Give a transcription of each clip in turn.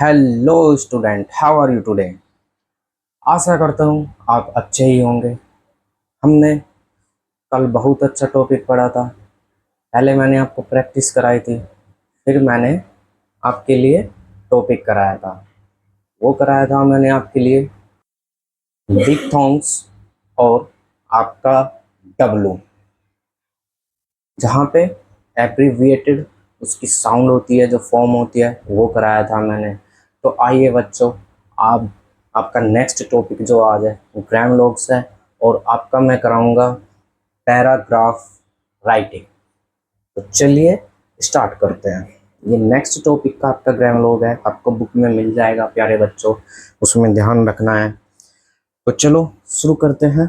Hello student, how are you today. आशा करता हूँ आप अच्छे ही होंगे। हमने कल बहुत अच्छा टॉपिक पढ़ा था। पहले मैंने आपको प्रैक्टिस कराई थी, फिर मैंने आपके लिए टॉपिक कराया था। वो कराया था मैंने आपके लिए डिप्थोंग्स और आपका डब्लू, जहाँ पे एब्रीविएटेड उसकी साउंड होती है, जो फॉर्म होती है, वो कराया था मैंने। तो आइए बच्चों, आप आपका नेक्स्ट टॉपिक जो आज है वो ग्रामलोग्स है, और आपका मैं कराऊंगा पैराग्राफ राइटिंग। तो चलिए स्टार्ट करते हैं। ये नेक्स्ट टॉपिक का आपका ग्रामलोग है, आपको बुक में मिल जाएगा प्यारे बच्चों, उसमें ध्यान रखना है। तो चलो शुरू करते हैं।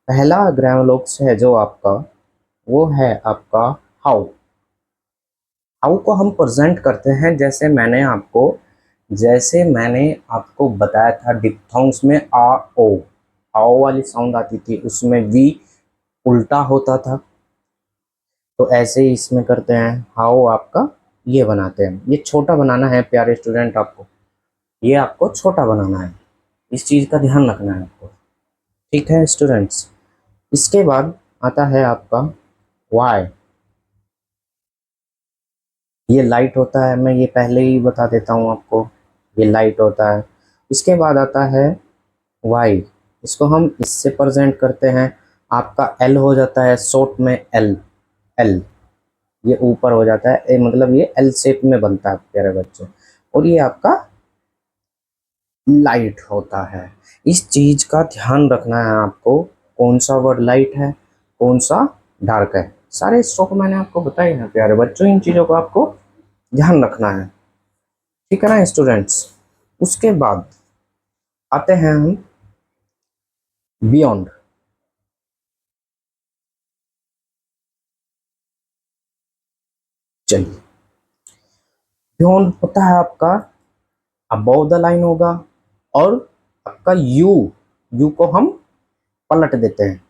पहला ग्रामलोग्स है जो आपका, वो है आपका हाउ। हाउ को हम प्रेजेंट करते हैं जैसे मैंने आपको बताया था। डिप्थोंग्स में आ ओ आओ वाली साउंड आती थी, उसमें वी उल्टा होता था। तो ऐसे ही इसमें करते हैं। हाउ आपका ये बनाते हैं, ये छोटा बनाना है प्यारे स्टूडेंट आपको, ये आपको छोटा बनाना है, इस चीज़ का ध्यान रखना है आपको। ठीक है स्टूडेंट्स। इसके बाद आता है आपका वाई। ये लाइट होता है, मैं ये पहले ही बता देता हूँ आपको, ये लाइट होता है। इसके बाद आता है वाई, इसको हम इससे प्रेजेंट करते हैं। आपका एल हो जाता है शॉर्ट में, एल एल ये ऊपर हो जाता है, मतलब ये एल शेप में बनता है प्यारे बच्चों। और ये आपका लाइट होता है। इस चीज का ध्यान रखना है आपको, कौन सा वर्ड लाइट है, कौन सा डार्क है। सारे स्ट्रोक मैंने आपको बताए हैं प्यारे बच्चों, इन चीजों को आपको ध्यान रखना है। ठीक है ना स्टूडेंट्स। उसके बाद आते हैं हम बियॉन्ड। चलिए, बियॉन्ड होता है आपका अबव द लाइन होगा, और आपका यू, यू को हम पलट देते हैं।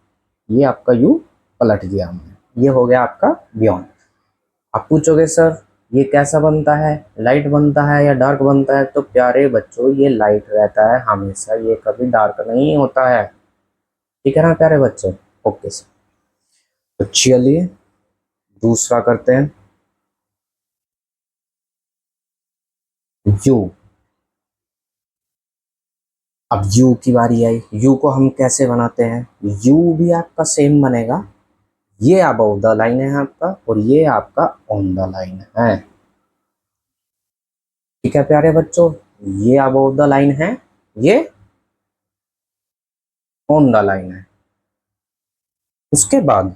ये आपका यू पलट दिया हमने, ये हो गया आपका बियॉन्ड। आप पूछोगे सर ये कैसा बनता है, लाइट बनता है या डार्क बनता है। तो प्यारे बच्चों ये लाइट रहता है हमेशा, ये कभी डार्क नहीं होता है। ठीक है ना प्यारे बच्चों। Okay sir. तो चलिए दूसरा करते हैं, यू। अब यू की बारी आई। यू को हम कैसे बनाते हैं, यू भी आपका सेम बनेगा। ये अबव द लाइन है आपका, और ये आपका ऑन द लाइन है। ठीक है प्यारे बच्चों, ये अबव द लाइन है, ये ऑन द लाइन है। उसके बाद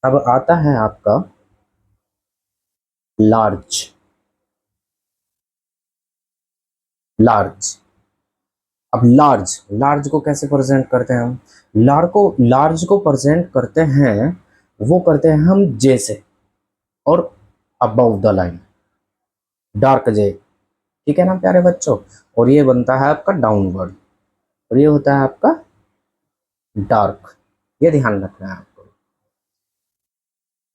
अब आता है आपका लार्ज। लार्ज, अब लार्ज, लार्ज को कैसे प्रेजेंट करते हैं हम, लार्ज को प्रेजेंट करते हैं, वो करते हैं हम जे से, और अबव द लाइन डार्क जे। ठीक है ना प्यारे बच्चों। और ये बनता है आपका डाउनवर्ड, और ये होता है आपका डार्क। ये ध्यान रखना है आपको।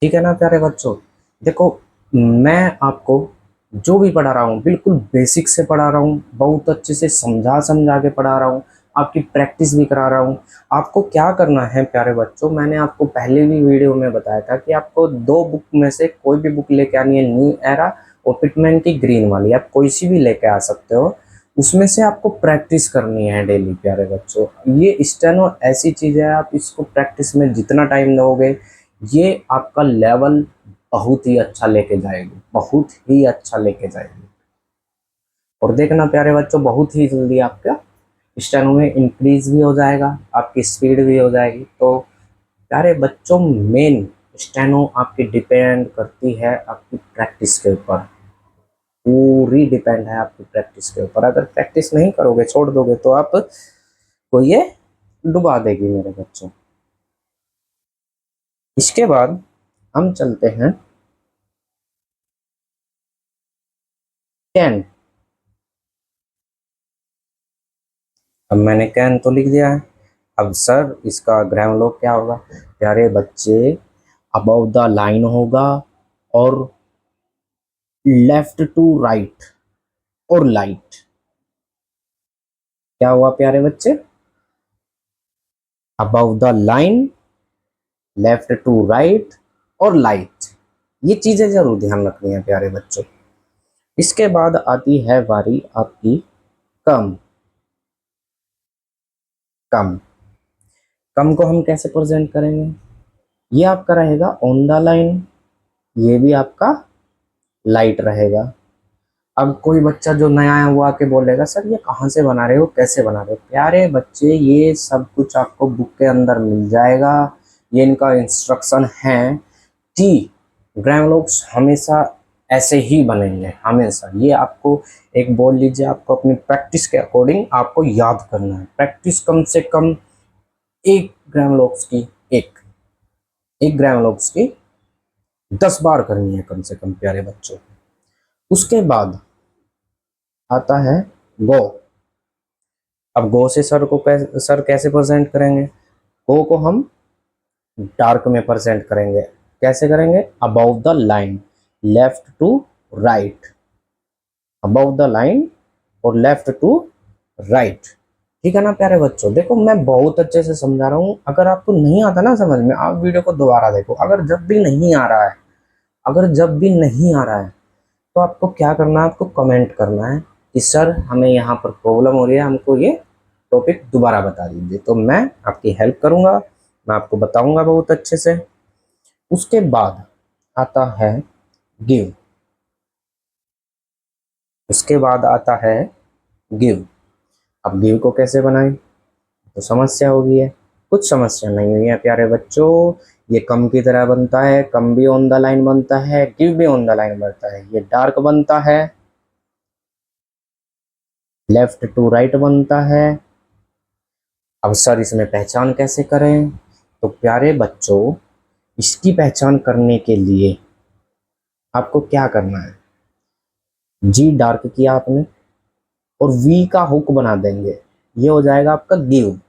ठीक है ना प्यारे बच्चों। देखो, मैं आपको जो भी पढ़ा रहा हूँ बिल्कुल बेसिक से पढ़ा रहा हूँ, बहुत अच्छे से समझा समझा के पढ़ा रहा हूँ, आपकी प्रैक्टिस भी करा रहा हूँ। आपको क्या करना है प्यारे बच्चों, मैंने आपको पहले भी वीडियो में बताया था कि आपको दो बुक में से कोई भी बुक लेके आनी है, न्यू एरा और पिटमैन की ग्रीन वाली, आप कोई सी भी लेके आ सकते हो। उसमें से आपको प्रैक्टिस करनी है डेली प्यारे बच्चों। ये स्टेनो ऐसी चीज़ है, आप इसको प्रैक्टिस में जितना टाइम दोगे, ये आपका लेवल बहुत ही अच्छा लेके जाएगी, बहुत ही अच्छा लेके जाएगी। और देखना प्यारे बच्चों, बहुत ही जल्दी आपका स्टेनो में इंक्रीज भी हो जाएगा, आपकी स्पीड भी हो जाएगी। तो प्यारे बच्चों, मेन स्टेनो आपकी डिपेंड करती है आपकी प्रैक्टिस के ऊपर, पूरी डिपेंड है आपकी प्रैक्टिस के ऊपर। अगर प्रैक्टिस नहीं करोगे, छोड़ दोगे, तो आप को ये डुबा देगी मेरे बच्चों। इसके बाद हम चलते हैं कैन। अब मैंने कैन तो लिख दिया है, अब सर इसका ग्राम लोग क्या होगा। प्यारे बच्चे, अबव द लाइन होगा, और लेफ्ट टू राइट, और लाइट। क्या हुआ प्यारे बच्चे? Above the line, left to right और लाइट। ये चीजें जरूर ध्यान रखनी है प्यारे बच्चों। इसके बाद आती है बारी आपकी कम। कम कम को हम कैसे प्रेजेंट करेंगे? ये आपका रहेगा ऑन द लाइन, ये भी आपका लाइट रहेगा। अब कोई बच्चा जो नया है वो आके बोलेगा सर ये कहाँ से बना रहे हो, कैसे बना रहे हो? प्यारे बच्चे ये सब कुछ आपको बुक के अंदर मिल जाएगा। ये इनका इंस्ट्रक्शन है कि ग्रामलोक्स हमेशा ऐसे ही बनेंगे, हमेशा। ये आपको एक बोल लीजिए, आपको अपनी प्रैक्टिस के अकॉर्डिंग आपको याद करना है। प्रैक्टिस कम से कम एक ग्रामलोक्स की एक एक ग्रामलोक्स की 10 बार करनी है कम से कम प्यारे बच्चों। उसके बाद आता है गो। अब गो से सर कैसे प्रेजेंट करेंगे? गो को हम डार्क में प्रेजेंट करेंगे। कैसे करेंगे? About the line, left to right. About the line और लेफ्ट टू राइट। ठीक है ना प्यारे बच्चों? देखो मैं बहुत अच्छे से समझा रहा हूँ। अगर आपको नहीं आता ना समझ में, आप वीडियो को दोबारा देखो। अगर जब भी नहीं आ रहा है, तो आपको क्या करना है? आपको कमेंट करना है कि सर हमें यहाँ पर प्रॉब्लम हो रही है, हमको ये टॉपिक दोबारा बता दीजिए। तो मैं आपकी हेल्प करूँगा, मैं आपको बताऊँगा बहुत अच्छे से। उसके बाद आता है गिव। उसके बाद आता है गिव। अब गिव को कैसे बनाएं? तो समस्या होगी है। कुछ समस्या नहीं हुई है प्यारे बच्चों। ये कम की तरह बनता है, कम भी ऑन द लाइन बनता है, गिव भी ऑन द लाइन बनता है। ये डार्क बनता है, लेफ्ट टू राइट बनता है। अब सर इसमें पहचान कैसे करें? तो प्यारे बच्चों, इसकी पहचान करने के लिए आपको क्या करना है? जी डार्क किया आपने और वी का हुक बना देंगे, ये हो जाएगा आपका गिव।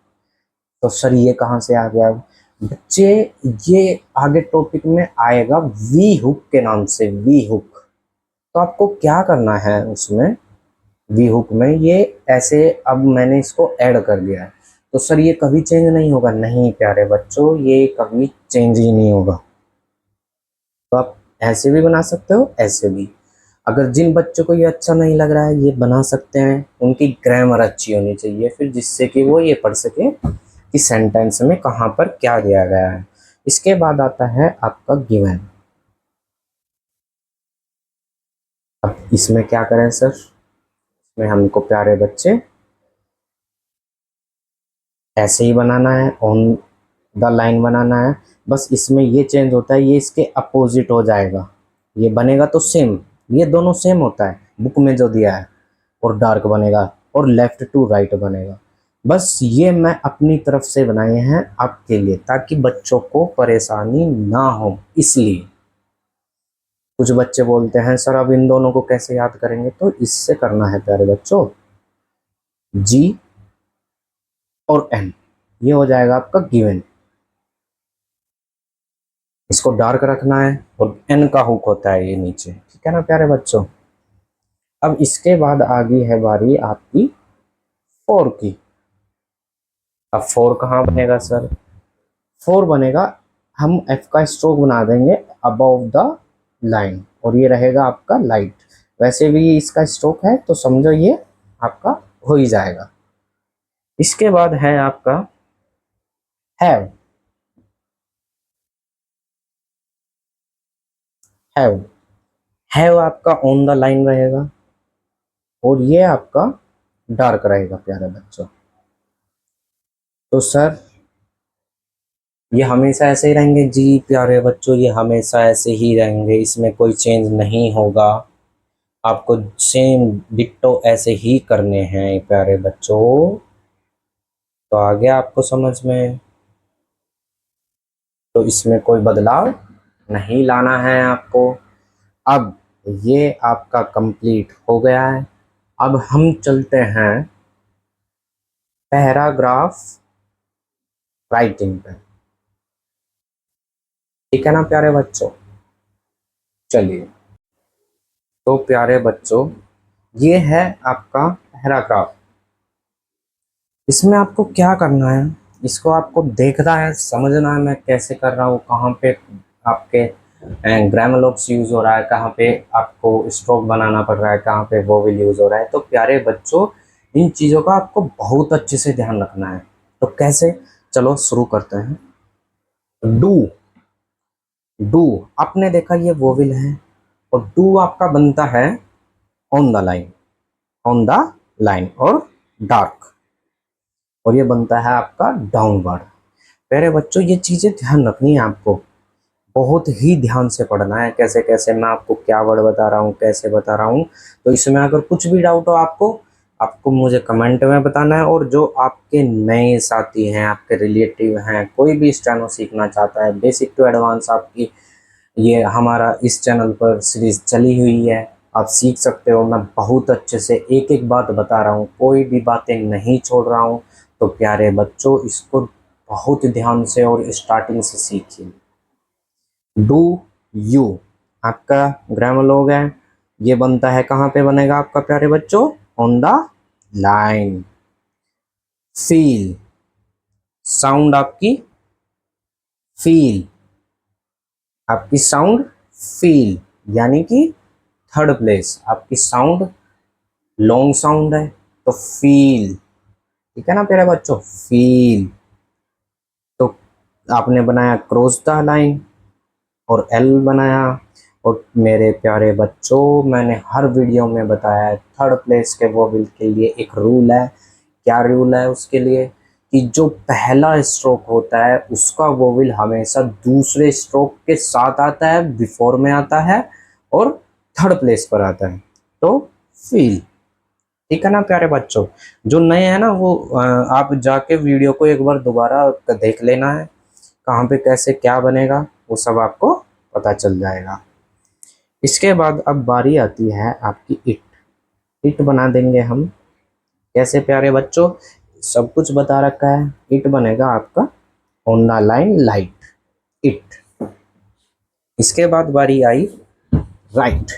तो सर ये कहाँ से आ गया बच्चे? ये आगे टॉपिक में आएगा वी हुक के नाम से, वी हुक। तो आपको क्या करना है उसमें, वी हुक में ये ऐसे, अब मैंने इसको ऐड कर दिया है। तो सर ये कभी चेंज नहीं होगा? नहीं प्यारे बच्चों, ये कभी चेंज ही नहीं होगा। तो आप ऐसे भी बना सकते हो, ऐसे भी। अगर जिन बच्चों को ये अच्छा नहीं लग रहा है, ये बना सकते हैं। उनकी ग्रामर अच्छी होनी चाहिए फिर, जिससे कि वो ये पढ़ सके कि सेंटेंस में कहाँ पर क्या दिया गया है। इसके बाद आता है आपका गिवन। अब इसमें क्या करें सर? इसमें हमको प्यारे बच्चे ऐसे ही बनाना है, ऑन द लाइन बनाना है। बस इसमें ये चेंज होता है, ये इसके अपोजिट हो जाएगा। ये बनेगा तो सेम, ये दोनों सेम होता है बुक में जो दिया है। और डार्क बनेगा और लेफ्ट टू राइट बनेगा। बस ये मैं अपनी तरफ से बनाए हैं आपके लिए, ताकि बच्चों को परेशानी ना हो। इसलिए कुछ बच्चे बोलते हैं सर अब इन दोनों को कैसे याद करेंगे? तो इससे करना है प्यारे बच्चों, जी और एन, ये हो जाएगा आपका गिवन। इसको डार्क रखना है और एन का हुक होता है ये नीचे। ठीक है ना प्यारे बच्चों? अब इसके बाद आ गई है बारी आपकी फोर की। अब फोर कहाँ बनेगा सर? फोर बनेगा, हम एफ का स्ट्रोक बना देंगे अबव द लाइन, और ये रहेगा आपका लाइट। वैसे भी इसका स्ट्रोक है तो समझो ये आपका हो ही जाएगा। इसके बाद है आपका हैव। हैव हैव आपका ऑन द लाइन रहेगा और ये आपका डार्क रहेगा प्यारे बच्चों। तो सर ये हमेशा ऐसे ही रहेंगे? जी प्यारे बच्चों, ये हमेशा ऐसे ही रहेंगे, इसमें कोई चेंज नहीं होगा। आपको सेम डिट्टो ऐसे ही करने हैं प्यारे बच्चों। तो आ गया आपको समझ में? तो इसमें कोई बदलाव नहीं लाना है आपको। अब ये आपका कंप्लीट हो गया है। अब हम चलते हैं पैराग्राफ राइटिंग पे। ठीक है ना प्यारे बच्चों? चलिए, तो प्यारे बच्चों ये है आपका पैराग्राफ। इसमें आपको क्या करना है, इसको आपको देखना है, समझना है मैं कैसे कर रहा हूँ, कहाँ पे आपके ग्रामर लॉक्स यूज हो रहा है, कहाँ पे आपको स्ट्रोक बनाना पड़ रहा है, कहाँ पे वोवेल यूज हो रहा है। तो प्यारे बच्चों, इन चीज़ों का आपको बहुत अच्छे से ध्यान रखना है। तो कैसे, चलो शुरू करते हैं। डू, डू आपने देखा ये वोवेल है, और डू आपका बनता है on the line, on the line और डार्क, और ये बनता है आपका डाउनवर्ड। प्यारे बच्चों, ये चीज़ें ध्यान रखनी है आपको, बहुत ही ध्यान से पढ़ना है। कैसे कैसे मैं आपको क्या वर्ड बता रहा हूँ, कैसे बता रहा हूँ। तो इसमें अगर कुछ भी डाउट हो आपको, आपको मुझे कमेंट में बताना है। और जो आपके नए साथी हैं, आपके रिलेटिव हैं, कोई भी इस चैनल सीखना चाहता है, बेसिक टू एडवांस आपकी ये हमारा इस चैनल पर सीरीज चली हुई है, आप सीख सकते हो। मैं बहुत अच्छे से एक एक बात बता रहा हूँ, कोई भी बातें नहीं छोड़ रहा हूँ। तो प्यारे बच्चों, इसको बहुत ध्यान से और स्टार्टिंग से सीखिए। डू यू आपका ग्रामर लॉग है, ये बनता है कहाँ पे बनेगा आपका प्यारे बच्चों, on the line. Feel, sound आपकी फील, आपकी साउंड फील, यानी कि थर्ड प्लेस आपकी साउंड लॉन्ग साउंड है, तो फील, ठीक है ना प्यारे बच्चों, फील। तो आपने बनाया क्रॉस द लाइन और एल बनाया। और मेरे प्यारे बच्चों, मैंने हर वीडियो में बताया है, थर्ड प्लेस के वोवेल के लिए एक रूल है। क्या रूल है उसके लिए, कि जो पहला स्ट्रोक होता है उसका वोवेल हमेशा दूसरे स्ट्रोक के साथ आता है, बिफोर में आता है और थर्ड प्लेस पर आता है। तो फील, ठीक है ना प्यारे बच्चों। जो नए हैं ना वो आप जाके वीडियो को एक बार दोबारा देख लेना है, कहाँ पे कैसे क्या बनेगा वो सब आपको पता चल जाएगा। इसके बाद अब बारी आती है आपकी इट। इट बना देंगे हम, कैसे प्यारे बच्चों, सब कुछ बता रखा है। इट बनेगा आपका on the line light, it. इसके बाद बारी आई राइट।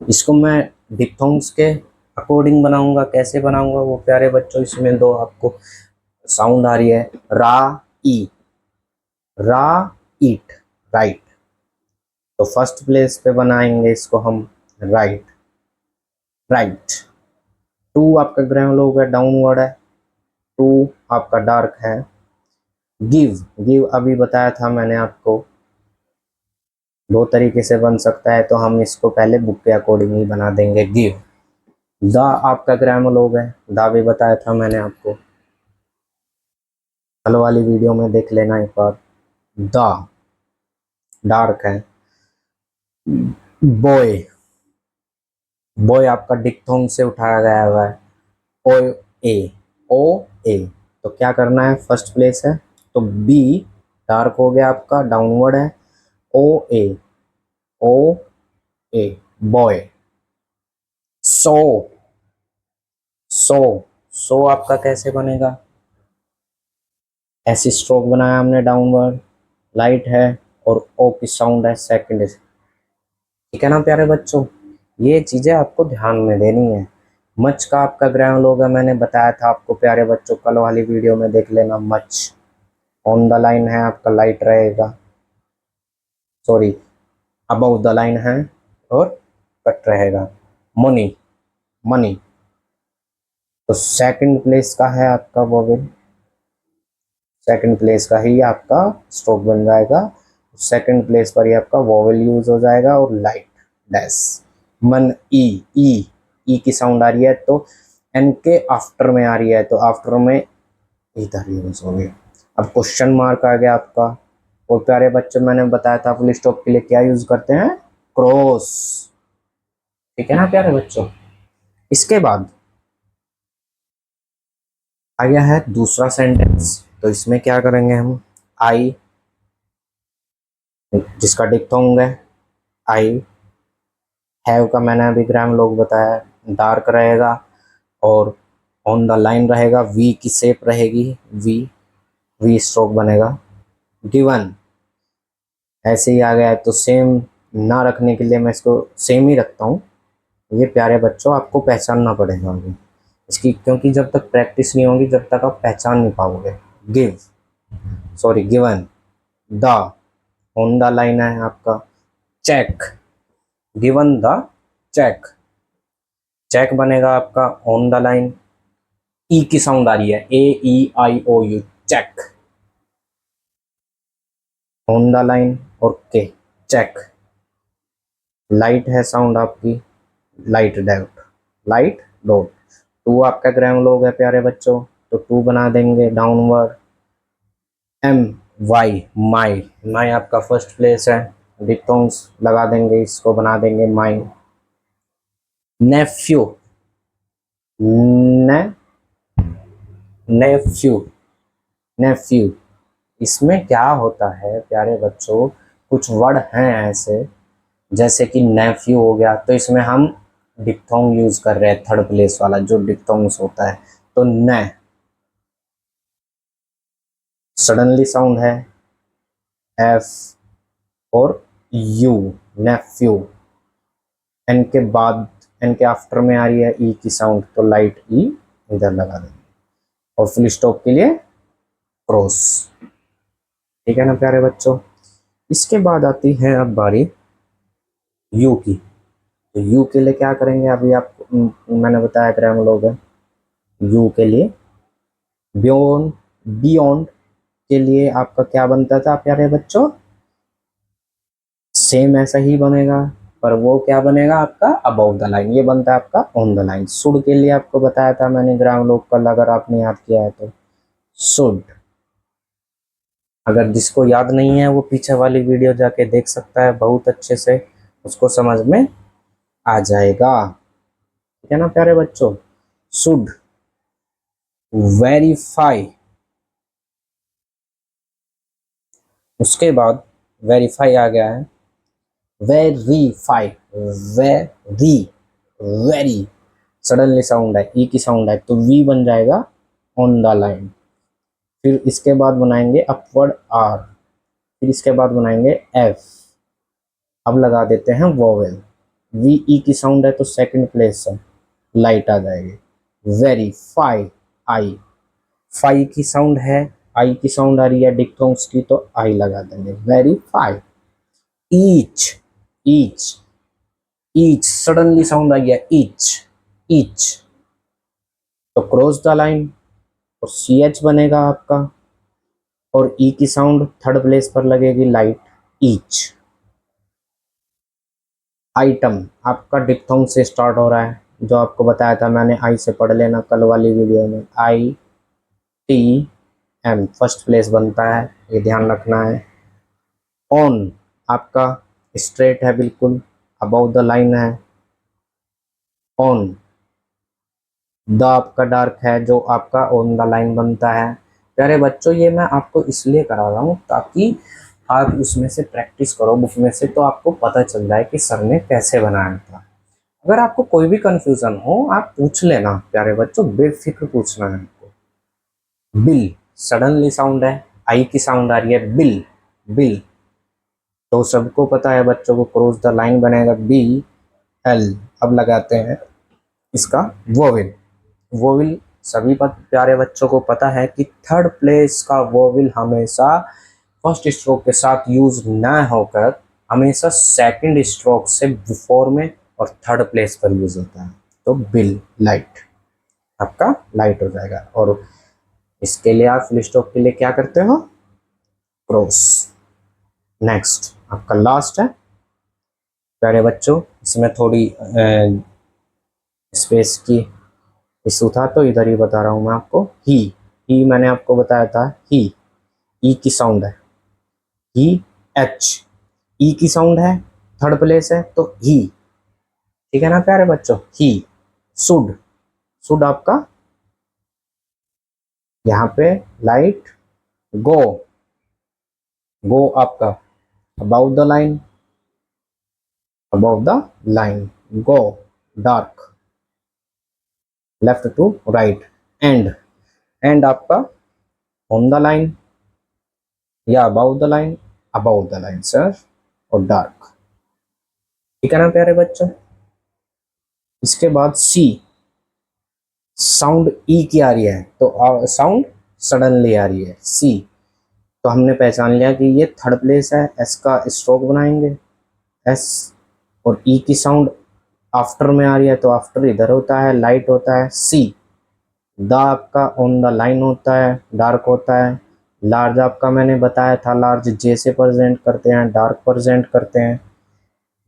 इसको मैं डिप्थोंग्स के अकॉर्डिंग बनाऊंगा। कैसे बनाऊंगा वो प्यारे बच्चों, इसमें दो आपको साउंड आ रही है, रा ई, रा ईट, राइट। तो फर्स्ट प्लेस पे बनाएंगे इसको हम राइट, राइट। टू आपका ग्राम लोग है, डाउनवर्ड है, टू आपका डार्क है। गिव, गिव अभी बताया था मैंने आपको, दो तरीके से बन सकता है, तो हम इसको पहले बुक के अकॉर्डिंग ही बना देंगे, गिव। द आपका ग्राम लोग है, द भी बताया था मैंने आपको, कल वाली वीडियो में देख लेना एक बार। द डार्क है। बॉय, बॉय आपका डिक्थोंग से उठाया गया हुआ है, ओ ए, ओ ए। तो क्या करना है, फर्स्ट प्लेस है तो बी डार्क हो गया आपका, डाउनवर्ड है, ओ ए, ओ ए, बॉय। सो, सो, सो आपका कैसे बनेगा, ऐसी स्ट्रोक बनाया हमने, डाउनवर्ड, लाइट है और ओ की साउंड है सेकंड, ठीक है ना प्यारे बच्चों। ये चीजें आपको ध्यान में देनी है। मच का आपका ग्राम लोग है, मैंने बताया था आपको प्यारे बच्चों, कल वाली वीडियो में देख लेना। मच ऑन द लाइन है आपका, लाइट रहेगा, सॉरी अबव द लाइन है और कट रहेगा। मनी, मनी, तो सेकंड प्लेस का है आपका वोवेल, सेकंड प्लेस का ही आपका स्ट्रोक बन जाएगा, सेकंड प्लेस पर ही आपका वोवेल यूज हो जाएगा। और लाइट डैश, मन ई, ई की साउंड आ रही है तो एन के आफ्टर में आ रही है, तो आफ्टर में इधर यूज हो गया। अब क्वेश्चन मार्क आ गया आपका। और प्यारे बच्चे, मैंने बताया था फुल स्टॉप के लिए क्या यूज करते हैं, क्रॉस, ठीक है ना प्यारे बच्चों। इसके बाद आ गया है दूसरा सेंटेंस, तो इसमें क्या करेंगे हम, आई, जिसका डिप्थोंग है, आई हैव का मैंने अभी ग्राम लोग बताया, डार्क रहेगा और ऑन द लाइन रहेगा, वी की शेप रहेगी, वी, वी स्ट्रोक बनेगा। गिवन ऐसे ही आ गया है, तो सेम ना रखने के लिए मैं इसको सेम ही रखता हूँ, ये प्यारे बच्चों आपको पहचानना पड़ेगा अभी इसकी, क्योंकि जब तक प्रैक्टिस नहीं होगी जब तक आप पहचान नहीं पाओगे। Give, sorry given, the, on the line है आपका। Check, given the check, check बनेगा आपका ऑन द लाइन। ई की साउंड आ रही है, AEIOU, check, on the line और के, चेक। लाइट है साउंड आपकी, लाइट डॉट, लाइट डॉट। टू आपका ग्राम लोग है प्यारे बच्चों, तो टू बना देंगे डाउनवर्ड। MY, माई, माई आपका फर्स्ट प्लेस है, डिप्थोंग्स लगा देंगे, इसको बना देंगे माई। नेफ्यू, ने, नेफ्यू, नेफ्यू, इसमें क्या होता है प्यारे बच्चों, कुछ वर्ड हैं ऐसे, जैसे कि नेफ्यू हो गया, तो इसमें हम डिप्थोंग यूज कर रहे हैं, थर्ड प्लेस वाला जो डिप्थोंग्स होता है। तो ने, सडनली साउंड है, F और U, नेफ्यू। एन के बाद, एन के आफ्टर में आ रही है ई की साउंड, तो लाइट ई इधर लगा देंगे। और फुल स्टॉप के लिए क्रॉस। ठीक है ना प्यारे बच्चों। इसके बाद आती है अब बारी यू की। तो यू के लिए क्या करेंगे, अभी आपको मैंने बताया ग्रामर लोग है। यू के लिए बियॉन्ड, बियॉन्ड के लिए आपका क्या बनता था प्यारे बच्चों, सेम ऐसा ही बनेगा, पर वो क्या बनेगा आपका अबव द लाइन, ये बनता है आपका ऑन द लाइन। शुड के लिए आपको बताया था मैंने ग्राम लोग कल, अगर आपने याद किया है तो शुड। अगर जिसको याद नहीं है वो पीछे वाली वीडियो जाके देख सकता है, बहुत अच्छे से उसको समझ में आ जाएगा। ठीक है ना प्यारे बच्चों। शुड, वेरीफाई, उसके बाद वेरीफाई आ गया है, verify, very, very, suddenly sound है, ई की साउंड है, तो वी बन जाएगा ऑन द लाइन। फिर इसके बाद बनाएंगे अपवर्ड आर, फिर इसके बाद बनाएंगे एफ। अब लगा देते हैं वोवेल, वी ई की साउंड है तो सेकंड प्लेस है, लाइट आ जाएगी। वेरीफाई, आई, फाई की साउंड है, आई की साउंड आ रही है डिक्टोंग्स की, तो आई लगा देंगे, वेरीफाई। ईच, ईच, ईच, सडनली साउंड आ गया ईच, ईच, तो क्रॉस द लाइन और सी एच बनेगा आपका, और ई की साउंड थर्ड प्लेस पर लगेगी, लाइट, ईच। आइटम आपका डिप्थोंग से स्टार्ट हो रहा है, जो आपको बताया था मैंने, आई से पढ़ लेना कल वाली वीडियो में। ITM फर्स्ट प्लेस बनता है, ये ध्यान रखना है। ऑन आपका स्ट्रेट है बिल्कुल, अबाउट द लाइन है, ऑन। द आपका डार्क है, जो आपका ऑन द लाइन बनता है। प्यारे बच्चों ये मैं आपको इसलिए करा रहा हूँ ताकि आप उसमें से प्रैक्टिस करो बुक में से, तो आपको पता चल जाए कि सर ने कैसे बनाया था। अगर आपको कोई भी कंफ्यूजन हो आप पूछ लेना प्यारे बच्चों, बेफिक्र पूछना है आपको। बिल, सडनली साउंड है, आई की साउंड आ रही है, बिल, बिल, तो सबको पता है बच्चों को क्रॉस द लाइन बनेगा BL। अब लगाते हैं इसका वोविल, वोविल सभी प्यारे बच्चों को पता है कि थर्ड प्लेस का वोविल हमेशा फर्स्ट स्ट्रोक के साथ यूज न होकर हमेशा सेकंड स्ट्रोक से बिफोर में और थर्ड प्लेस पर यूज होता है। तो बिल, लाइट, आपका लाइट हो जाएगा। और इसके लिए आप फुल स्टॉप के लिए क्या करते हो, क्रॉस। नेक्स्ट आपका लास्ट है प्यारे बच्चों, इसमें थोड़ी स्पेस की इशू था तो इधर ही बता रहा हूँ मैं आपको। ही मैंने आपको बताया था, ही, ई की साउंड है, ही, एच, ई की साउंड है, थर्ड प्लेस है, तो ही। ठीक है ना प्यारे बच्चों, ही। शुड, शुड आपका यहाँ पे लाइट, गो, गो आपका about the line, about the line, go, dark, left to right, and, and आपका ऑन द लाइन या about the line, about the line sir, और डार्क। ठीक है ना प्यारे बच्चों। इसके बाद सी, साउंड ई की आ रही है तो साउंड सडनली आ रही है सी, तो हमने पहचान लिया कि ये थर्ड प्लेस है। एस का स्ट्रोक बनाएंगे एस, और ई की साउंड आफ्टर में आ रही है तो आफ्टर इधर होता है, लाइट होता है सी। द आपका ऑन द लाइन होता है, डार्क होता है। लार्ज आपका मैंने बताया था, लार्ज जे से प्रेजेंट करते हैं, डार्क प्रेजेंट करते हैं।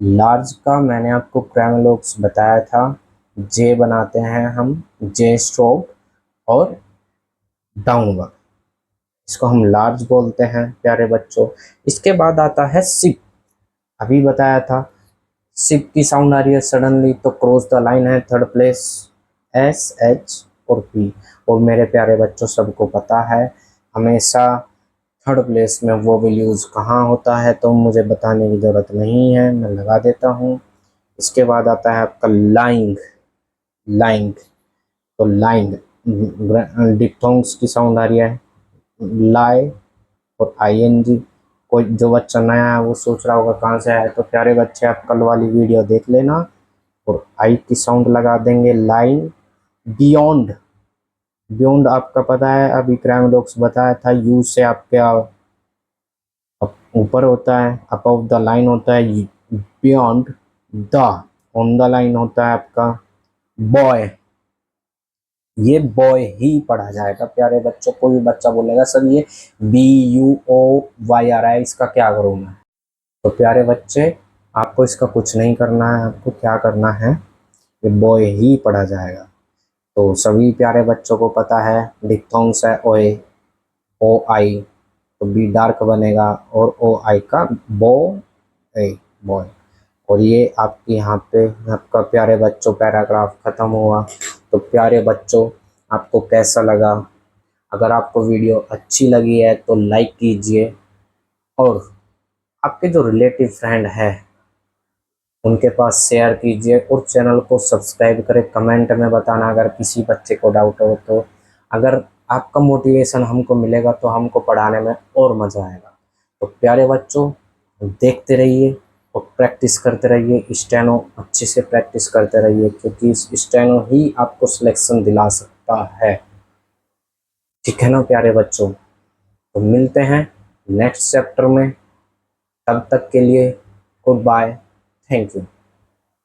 लार्ज का मैंने आपको क्रेमलोक्स बताया था, जे बनाते हैं हम, जे स्ट्रोक और डाउनवर्ड, इसको हम लार्ज बोलते हैं प्यारे बच्चों। इसके बाद आता है सिप, अभी बताया था सिप की साउंड आ रही है सडनली तो क्रॉस द लाइन है थर्ड प्लेस, एस एच और पी। और मेरे प्यारे बच्चों सबको पता है हमेशा थर्ड प्लेस में वो वैल्यूज कहाँ होता है, तो मुझे बताने की ज़रूरत नहीं है, मैं लगा देता हूँ। इसके बाद आता है आपका लाइंग, लाइंग तो लाइंग डिप्थोंग्स की साउंड आ रही है लाई और आई एन जी। कोई जो बच्चा नया है वो सोच रहा होगा कहाँ से आया, तो प्यारे बच्चे आप कल वाली वीडियो देख लेना। और आई की साउंड लगा देंगे लाइन। बियॉन्ड, बियॉन्ड आपका पता है, अभी क्राइम डॉग्स बताया था, यू से आपके ऊपर होता है, अबव द लाइन होता है beyond, the on the line होता है आपका बॉय। ये बॉय ही पढ़ा जाएगा प्यारे बच्चों। कोई भी बच्चा बोलेगा सर ये बी यू ओ वाई आ रहा है, इसका क्या करूँ मैं, तो प्यारे बच्चे आपको इसका कुछ नहीं करना है, आपको क्या करना है, ये बॉय ही पढ़ा जाएगा। तो सभी प्यारे बच्चों को पता है डिप्थोंग्स है ओए, ओ आई, तो बी डार्क बनेगा और ओ आई का बो ए बॉय। और ये आपके यहाँ पे आपका प्यारे बच्चों पैराग्राफ ख़त्म हुआ। तो प्यारे बच्चों आपको कैसा लगा, अगर आपको वीडियो अच्छी लगी है तो लाइक कीजिए, और आपके जो रिलेटिव फ्रेंड है उनके पास शेयर कीजिए, और चैनल को सब्सक्राइब करें। कमेंट में बताना अगर किसी बच्चे को डाउट हो तो, अगर आपका मोटिवेशन हमको मिलेगा तो हमको पढ़ाने में और मज़ा आएगा। तो प्यारे बच्चों देखते रहिए और प्रैक्टिस करते रहिए, स्टेनो अच्छे से प्रैक्टिस करते रहिए, क्योंकि इस स्टेनो ही आपको सिलेक्शन दिला सकता है। ठीक है ना प्यारे बच्चों, तो मिलते हैं नेक्स्ट चैप्टर में, तब तक के लिए गुड बाय, थैंक यू।